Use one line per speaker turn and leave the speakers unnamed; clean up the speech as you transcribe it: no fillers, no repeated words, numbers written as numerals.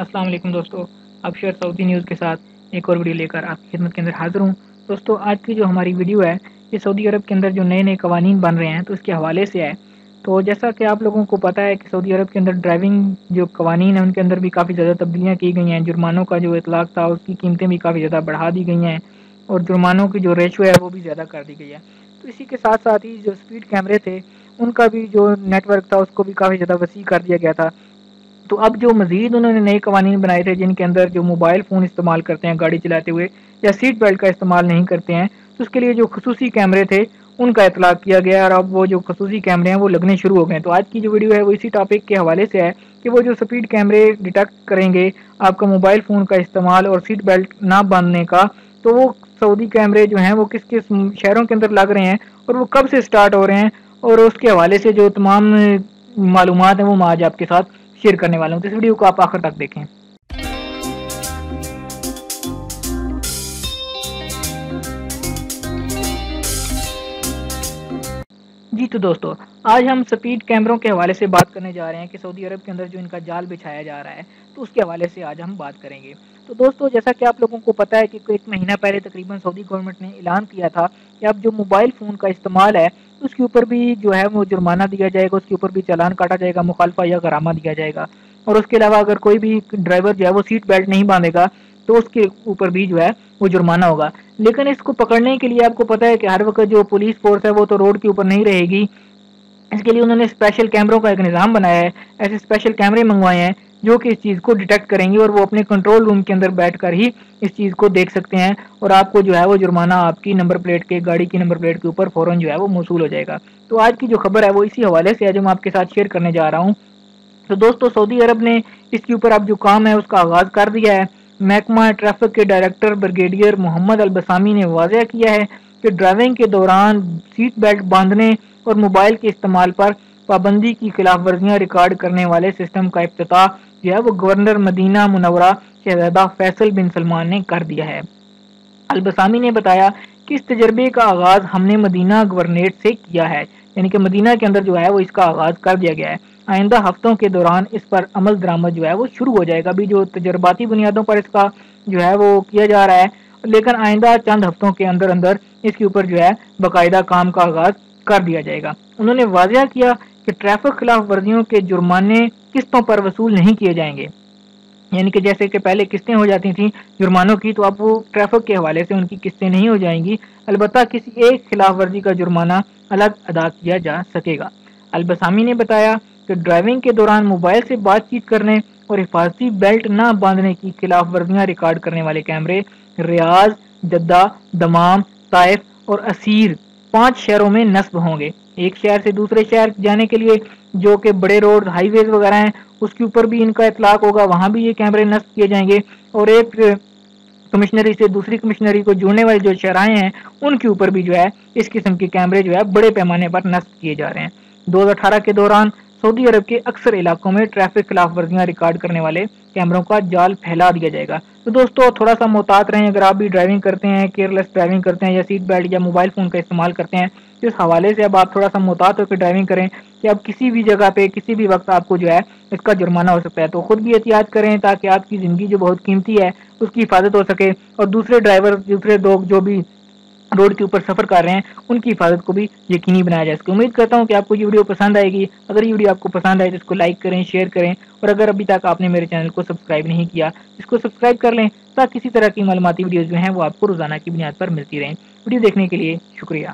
السلام علیکم دوستو، اب شیئر سعودی نیوز کے ساتھ ایک اور ویڈیو لے کر آپ کی خدمت کے اندر حاضر ہوں۔ دوستو آج کی جو ہماری ویڈیو ہے یہ سعودی عرب کے اندر جو نئے نئے قوانین بن رہے ہیں تو اس کے حوالے سے ہے۔ تو جیسا کہ آپ لوگوں کو پتہ ہے کہ سعودی عرب کے اندر ڈرائیونگ جو قوانین ہیں ان کے اندر بھی کافی زیادہ تبدیلیاں کی گئی ہیں۔ جرمانوں کا جو اطلاق تھا اس کی قیمتیں بھی کافی زیادہ بڑھا دی گئی ہیں اور جرمانوں کی جو ریشو ہے وہ بھی زیادہ کر دی گئی ہے۔ تو اسی کے ساتھ ساتھ ہی جو اسپیڈ کیمرے تھے ان کا بھی جو نیٹ ورک تھا اس کو بھی کافی زیادہ وسیع کر دیا گیا تھا۔ تو اب جو مزید انہوں نے نئے قوانین بنائے تھے جن کے اندر جو موبائل فون استعمال کرتے ہیں گاڑی چلاتے ہوئے یا سیٹ بیلٹ کا استعمال نہیں کرتے ہیں تو اس کے لیے جو خصوصی کیمرے تھے ان کا اطلاق کیا گیا اور اب وہ جو خصوصی کیمرے ہیں وہ لگنے شروع ہو گئے ہیں۔ تو آج کی جو ویڈیو ہے وہ اسی ٹاپک کے حوالے سے ہے کہ وہ جو سپیڈ کیمرے ڈیٹیکٹ کریں گے آپ کا موبائل فون کا استعمال اور سیٹ بیلٹ نہ باندھنے کا، تو وہ سعودی کیمرے جو ہیں وہ کس کس شہروں کے اندر لگ رہے ہیں اور وہ کب سے سٹارٹ ہو رہے ہیں، اور اس کے حوالے سے جو تمام معلومات ہیں وہ میں آج آپ کے ساتھ شیئر کرنے والا ہوں۔ تو اس ویڈیو کو آپ آخر تک دیکھیں۔ جی تو دوستو آج ہم سپیڈ کیمروں کے حوالے سے بات کرنے جا رہے ہیں کہ سعودی عرب کے اندر جو ان کا جال بچھایا جا رہا ہے تو اس کے حوالے سے آج ہم بات کریں گے۔ تو دوستو جیسا کہ آپ لوگوں کو پتہ ہے کہ ایک مہینہ پہلے تقریباً سعودی گورنمنٹ نے اعلان کیا تھا کہ اب جو موبائل فون کا استعمال ہے اس کے اوپر بھی جو ہے وہ جرمانہ دیا جائے گا، اس کے اوپر بھی چالان کاٹا جائے گا، مخالفہ یا غرامہ دیا جائے گا، اور اس کے علاوہ اگر کوئی بھی ڈرائیور جو ہے وہ سیٹ بیلٹ نہیں باندھے گا تو اس کے اوپر بھی جو ہے وہ جرمانہ ہوگا۔ لیکن اس کو پکڑنے کے لیے آپ کو پتہ ہے کہ ہر وقت جو پولیس فورس ہے وہ تو روڈ کے اوپر نہیں رہے گی، اس کے لیے انہوں نے اسپیشل کیمروں کا ایک نظام بنایا ہے۔ ایسے اسپیشل کیمرے منگوائے ہیں جو کہ اس چیز کو ڈیٹیکٹ کریں گے اور وہ اپنے کنٹرول روم کے اندر بیٹھ کر ہی اس چیز کو دیکھ سکتے ہیں اور آپ کو جو ہے وہ جرمانہ آپ کی نمبر پلیٹ کے گاڑی کی نمبر پلیٹ کے اوپر فوراً جو ہے وہ موصول ہو جائے گا۔ تو آج کی جو خبر ہے وہ اسی حوالے سے ہے جو میں آپ کے ساتھ شیئر کرنے جا رہا ہوں۔ تو دوستو سعودی عرب نے اس کے اوپر اب جو کام ہے اس کا آغاز کر دیا ہے۔ محکمہ ٹریفک کے ڈائریکٹر بریگیڈیئر محمد البسامی نے واضح کیا ہے کہ ڈرائیونگ کے دوران سیٹ بیلٹ باندھنے اور موبائل کے استعمال پر پابندی کی خلاف ورزیاں ریکارڈ کرنے والے سسٹم کا افتتاح جو ہے وہ گورنر مدینہ منورہ شہزادہ فیصل بن سلمان نے کر دیا ہے۔ البسامی نے بتایا کہ اس تجربے کا آغاز ہم نے مدینہ گورنریٹ سے کیا ہے، یعنی کہ مدینہ کے اندر جو ہے وہ اس کا آغاز کر دیا گیا ہے۔ آئندہ ہفتوں کے دوران اس پر عمل درآمد جو ہے وہ شروع ہو جائے گا۔ ابھی جو تجرباتی بنیادوں پر اس کا جو ہے وہ کیا جا رہا ہے، لیکن آئندہ چند ہفتوں کے اندر اندر اس کے اوپر جو ہے باقاعدہ کام کا آغاز کر دیا جائے گا۔ انہوں نے واضح کیا کہ ٹریفک خلاف ورزیوں کے جرمانے قسطوں پر وصول نہیں کیے جائیں گے، یعنی کہ جیسے کہ پہلے قسطیں ہو جاتی تھیں جرمانوں کی تو اب وہ ٹریفک کے حوالے سے ان کی قسطیں نہیں ہو جائیں گی، البتہ کسی ایک خلاف ورزی کا جرمانہ الگ ادا کیا جا سکے گا۔ البسامی نے بتایا کہ ڈرائیونگ کے دوران موبائل سے بات چیت کرنے اور حفاظتی بیلٹ نہ باندھنے کی خلاف ورزیاں ریکارڈ کرنے والے کیمرے ریاض، جدہ، دمام، طائف اور اسیر 5 شہروں میں نصب ہوں گے۔ ایک شہر سے دوسرے شہر جانے کے لیے جو کہ بڑے روڈ ہائی ویز وغیرہ ہیں اس کے اوپر بھی ان کا اطلاق ہوگا، وہاں بھی یہ کیمرے نصب کیے جائیں گے، اور ایک کمشنری سے دوسری کمشنری کو جوڑنے والے جو شہرائیں ہیں ان کے اوپر بھی جو ہے اس قسم کے کیمرے جو ہے بڑے پیمانے پر نصب کیے جا رہے ہیں۔ 2018 کے دوران سعودی عرب کے اکثر علاقوں میں ٹریفک خلاف ورزیاں ریکارڈ کرنے والے کیمروں کا جال پھیلا دیا جائے گا۔ تو دوستو تھوڑا سا محتاط رہیں، اگر آپ بھی ڈرائیونگ کرتے ہیں، کیئرلیس ڈرائیونگ کرتے ہیں یا سیٹ بیلٹ یا موبائل فون کا استعمال کرتے ہیں تو اس حوالے سے اب آپ تھوڑا سا محتاط ہو کے ڈرائیونگ کریں کہ اب کسی بھی جگہ پہ کسی بھی وقت آپ کو جو ہے اس کا جرمانہ ہو سکتا ہے۔ تو خود بھی احتیاط کریں تاکہ آپ کی زندگی جو بہت قیمتی ہے اس کی حفاظت ہو سکے اور دوسرے ڈرائیور دوسرے لوگ جو بھی روڈ کے اوپر سفر کر رہے ہیں ان کی حفاظت کو بھی یقینی بنایا جائے سکے۔ امید کرتا ہوں کہ آپ کو یہ ویڈیو پسند آئے گی۔ اگر یہ ویڈیو آپ کو پسند آئے تو اس کو لائک کریں، شیئر کریں، اور اگر ابھی تک آپ نے میرے چینل کو سبسکرائب نہیں کیا اس کو سبسکرائب کر لیں تاکہ اسی طرح کی معلوماتی ویڈیوز جو ہیں وہ آپ کو روزانہ کی بنیاد پر ملتی رہیں۔ ویڈیو دیکھنے کے لیے شکریہ۔